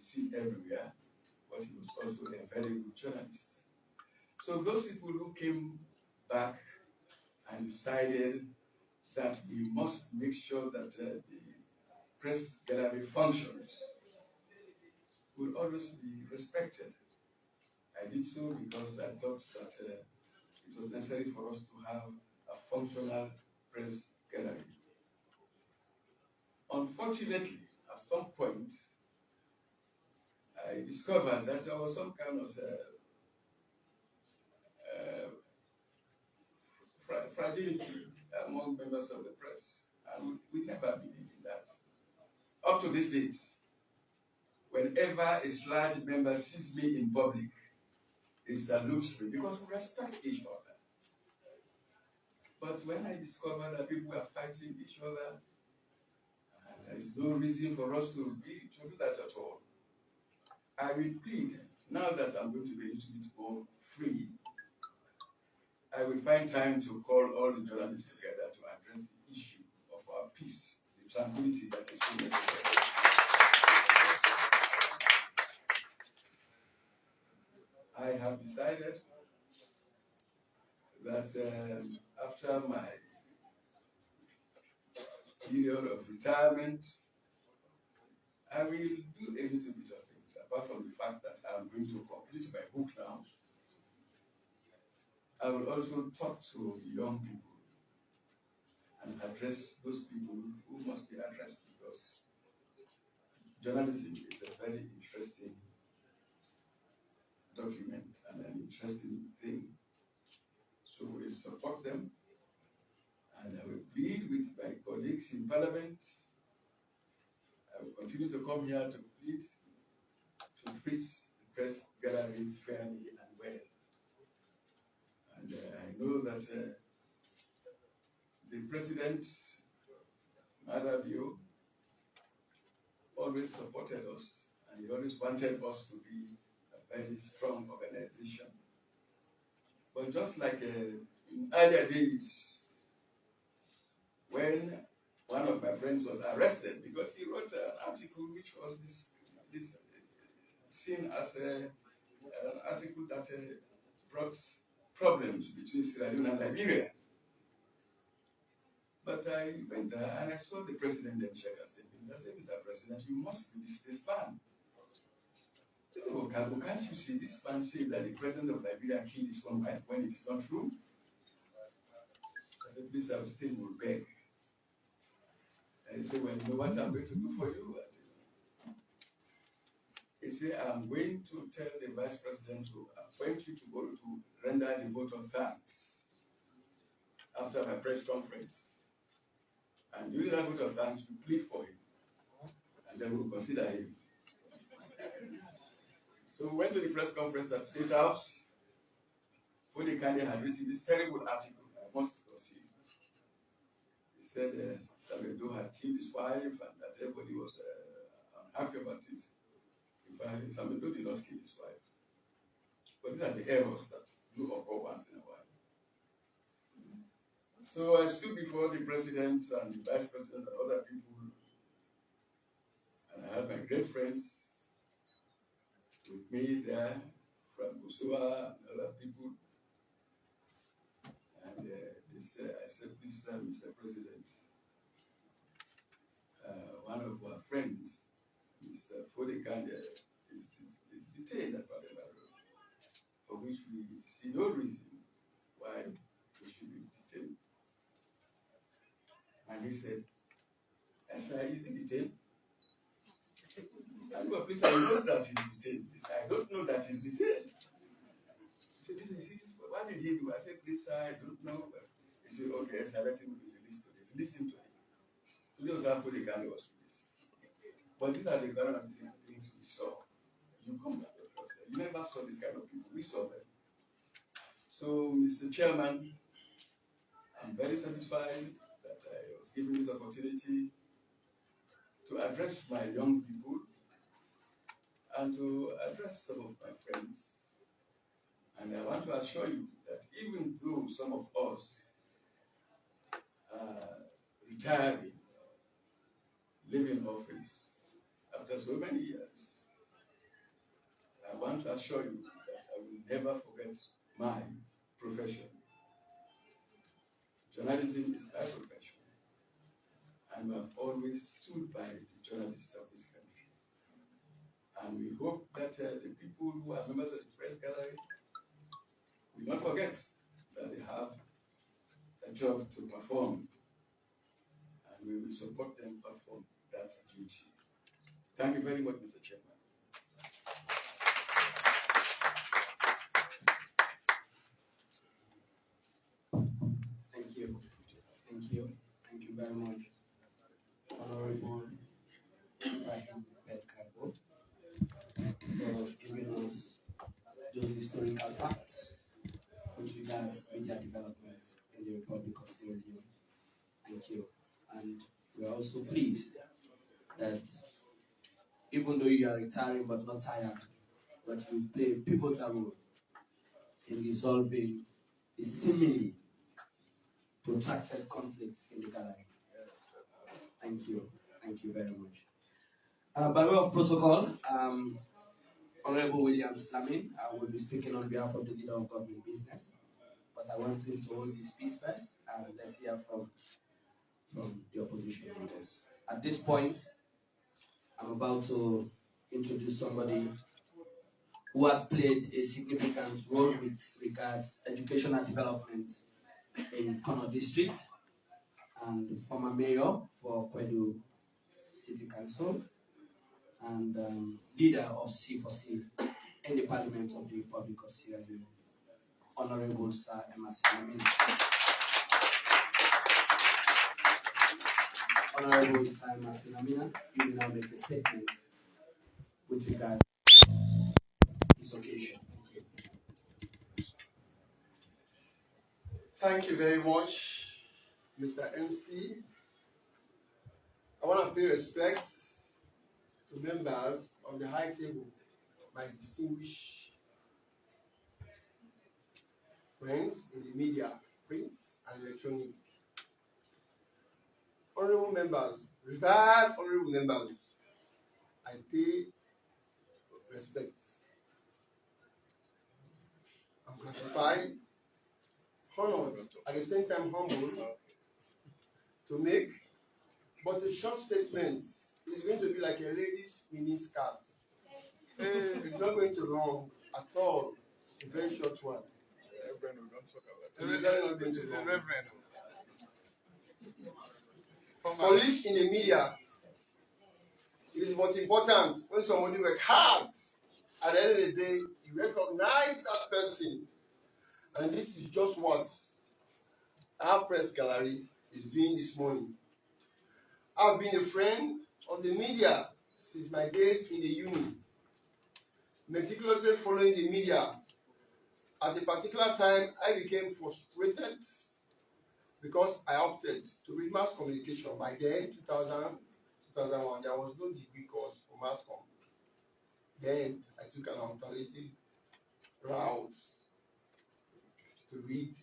seen everywhere, but he was also a very good journalist. So those people who came back and decided that we must make sure that the press gallery functions will always be respected. I did so because I thought that it was necessary for us to have a functional press gallery. Unfortunately, at some point, I discovered that there was some kind of fragility among members of the press, and we never believed in that. Up to this date, whenever a SLAD member sees me in public, he salutes me because we respect each other. But when I discovered that people were fighting each other, there is no reason for us to do that at all. I will plead, now that I'm going to be a little bit more free, I will find time to call all the journalists together to address the issue of our peace, the tranquility that is so necessary. I have decided that after my period of retirement, I will do a little bit of things, apart from the fact that I'm going to complete my book now. I will also talk to young people and address those people who must be addressed, because journalism is a very interesting document and an interesting thing. So we'll support them, and I will plead with my colleagues in Parliament. I will continue to come here to plead to treat the press gallery fairly and well. And I know that the President, Madabio, always supported us, and he always wanted us to be a very strong organization. But just like in earlier days, when one of my friends was arrested because he wrote an article which was this seen as an article that brought problems between Sierra Leone and Liberia. But I went there and I saw the president then check and said, Mr. President, you must release this man. He said, well, can't you see this man say that the president of Liberia killed his own wife when it is not true? I said, please, I will still will beg. And he said, well, you know what I'm going to do for you? He said, I'm going to tell the vice president to appoint you to go to render the vote of thanks after my press conference. And during that vote of thanks, we plead for him. And then we'll consider him. So we went to the press conference at State House. Fodekande had written this terrible article, I must concede. He said Samuel Doe had killed his wife and that everybody was unhappy about it. In fact, Samuel Doe did not kill his wife. But these are the errors that do occur once in a while. So I stood before the president and the vice president and other people, and I had my great friends with me there, from Busua and other people. And I said, please, Mr. President, one of our friends, Mr. Fodekande, is detained at Pademba Road, for which we see no reason why he should be detained. And he said, yes, sir, is he detained? And well, please, I know that he's detained. I don't know that he's detained. He said, what did he do? I said, please, sir, I don't know. He said, okay, sir, let him be released today. Release him today. Today was how Fodekande was released. But these are the kind of things we saw. You come back to us. You never saw this kind of people. We saw them. So, Mr. Chairman, I'm very satisfied that I was given this opportunity to address my young people and to address some of my friends. And I want to assure you that even though some of us are retiring, leaving office after so many years, I want to assure you that I will never forget my profession. Journalism is my profession, and I've always stood by the journalists of this country. And we hope that the people who are members of the press gallery will not forget that they have a job to perform, and we will support them perform that duty. Thank you very much, Mr. Chairman. Thank you. Thank you. Thank you very much, Honorable Ibrahim Bedkabo, for giving us those historical facts with regards media development in the Republic of Sierra Leone. Thank you. And we are also pleased that even though you are retiring but not tired, but you play a pivotal role in resolving the seemingly protracted conflict in the gallery. Thank you. Thank you very much. By way of protocol, Honorable William Slamin will be speaking on behalf of the leader of government business, but I want him to hold this piece first, and let's hear from the opposition leaders. At this point, I'm about to introduce somebody who had played a significant role with regards educational development in Kono District and former mayor for Kwedu City Council and leader of C4C in the Parliament of the Republic of Sierra Leone, Honorable Sir Emerson. Honorable Sir Emerson Amina, you will now make a statement with regard to this occasion. Thank you very much, Mr. MC. I want to pay respect to members of the high table, my distinguished friends in the media, print and electronic. Honorable members, revered honorable members, I pay respect. I'm gratified, honored, at the same time humbled to make but a short statement is going to be like a lady's mini skirt. It's not going to long at all. A very short one. Colleagues in the media, it is most important when somebody works hard. At the end of the day, you recognize that person. And this is just what our press gallery is doing this morning. I've been a friend of the media since my days in the uni, meticulously following the media. At a particular time, I became frustrated because I opted to read mass communication. By then, 2000, 2001, there was no degree course for mass comm. Then I took an alternative route to read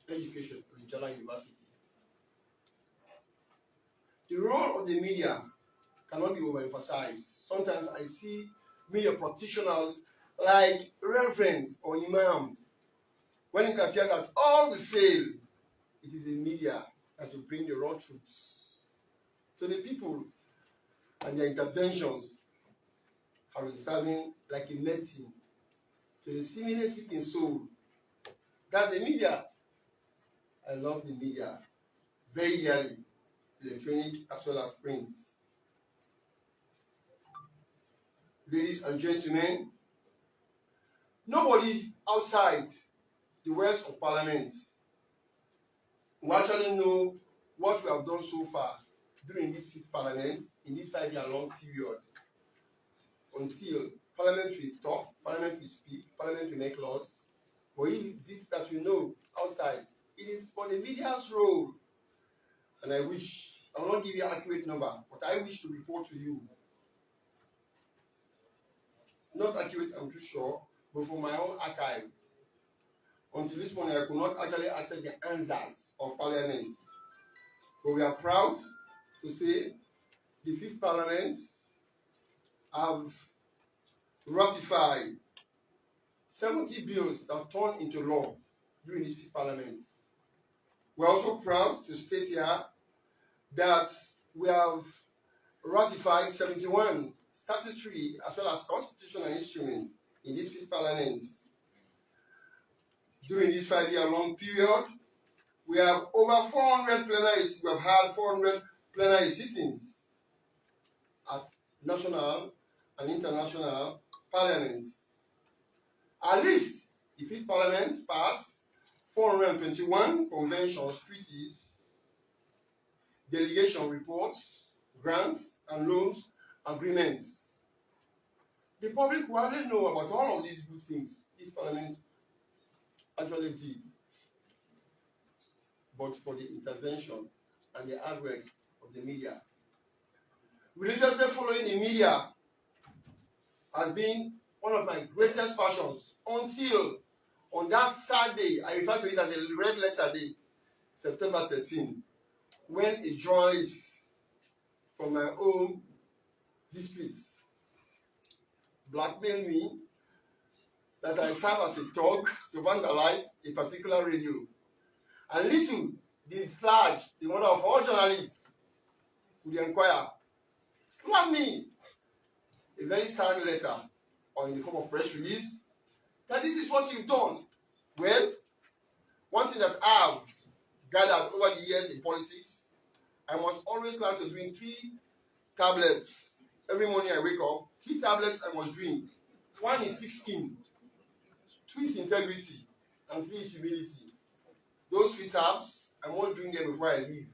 education at the Jala University. The role of the media cannot be overemphasized. Sometimes I see media practitioners like reverends or imams. When it appears that all will fail, it is the media that will bring the raw truths. So the people and their interventions have been serving like a medicine to the seemingly sick in soul. That's the media. I love the media very dearly, electronic as well as print. Ladies and gentlemen, nobody outside the walls of Parliament will actually know what we have done so far during this fifth Parliament, in this 5-year-long period, until Parliament will talk, Parliament will speak, Parliament will make laws. But if it's it that we know outside, it is for the media's role. And I will not give you an accurate number, but I wish to report to you. Not accurate, I'm too sure, but from my own archive. Until this morning, I could not actually access the answers of Parliament. But we are proud to say the fifth Parliament have ratify 70 bills that turned into law during this fifth parliament. We're also proud to state here that we have ratified 71 statutory as well as constitutional instruments in this fifth parliament. During this 5-year-long period, we have over 400 plenaries. We have had 400 plenary sittings at national and international parliaments. At least the fifth parliament passed 421 conventions, treaties, delegation reports, grants and loans agreements. The public will hardly know about all of these good things this parliament actually did, but for the intervention and the hard work of the media. Religiously following the media has been one of my greatest passions until on that Saturday, I refer to it as a red letter day, September 13, when a journalist from my own district blackmailed me that I serve as a thug to vandalize a particular radio. And little did Sludge, the mother of all journalists, could inquire, slam me a very sad letter or in the form of press release that this is what you've done. Well, one thing that I've gathered over the years in politics, I must always like to drink 3 tablets every morning I wake up. 3 tablets I must drink. 1 is thick skin, 2 is integrity, and 3 is humility. Those 3 tabs, I must drink them before I leave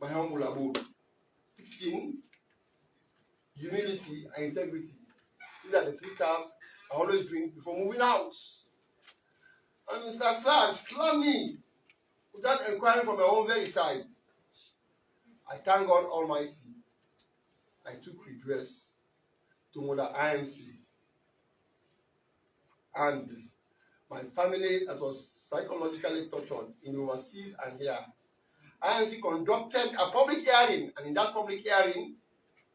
my humble abode. Thick skin, humility, and integrity. These are the 3 tabs I always drink before moving out. And Mr. Sludge slammed me without inquiring from my own very side. I thank God Almighty. I took redress to Mother IMC. And my family that was psychologically tortured in overseas and here, IMC conducted a public hearing, and in that public hearing,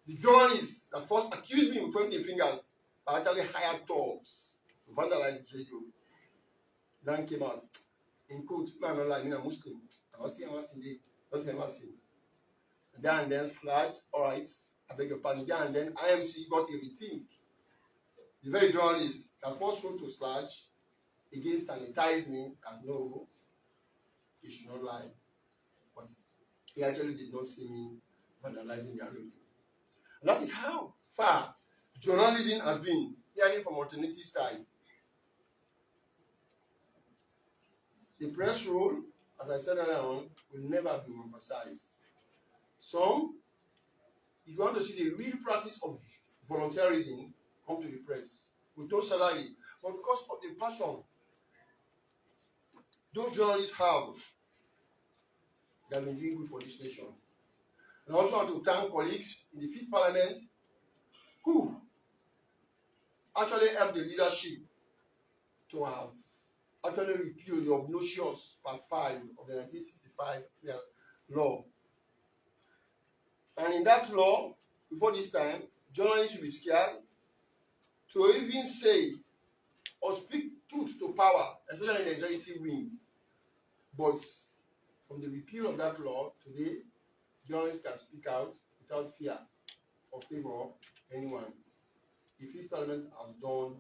the journalists that first accused me with 20 fingers actually hired thugs to vandalize this radio. Then came out, in quote, man, I'm a Muslim. I was saying, not a Muslim. And then Sludge, all right, I beg your pardon. And then IMC got a rethink. The very journalist that first wrote to Sludge again sanitized me and no, he should not lie. But he actually did not see me vandalizing their radio. And that is how far journalism has been, hearing from alternative side. The press role, as I said earlier on, will never be emphasized. Some, if you want to see the real practice of volunteerism, come to the press with no salary, but because of the passion those journalists have, they have been doing good for this nation. And I also want to thank colleagues in the fifth parliament who actually helped the leadership to have actually repealed the obnoxious Part 5 of the 1965 law. And in that law, before this time, journalists should be scared to even say or speak truth to power, especially in the executive wing. But from the repeal of that law, today, journalists can speak out without fear or favor anyone. The fifth parliament has done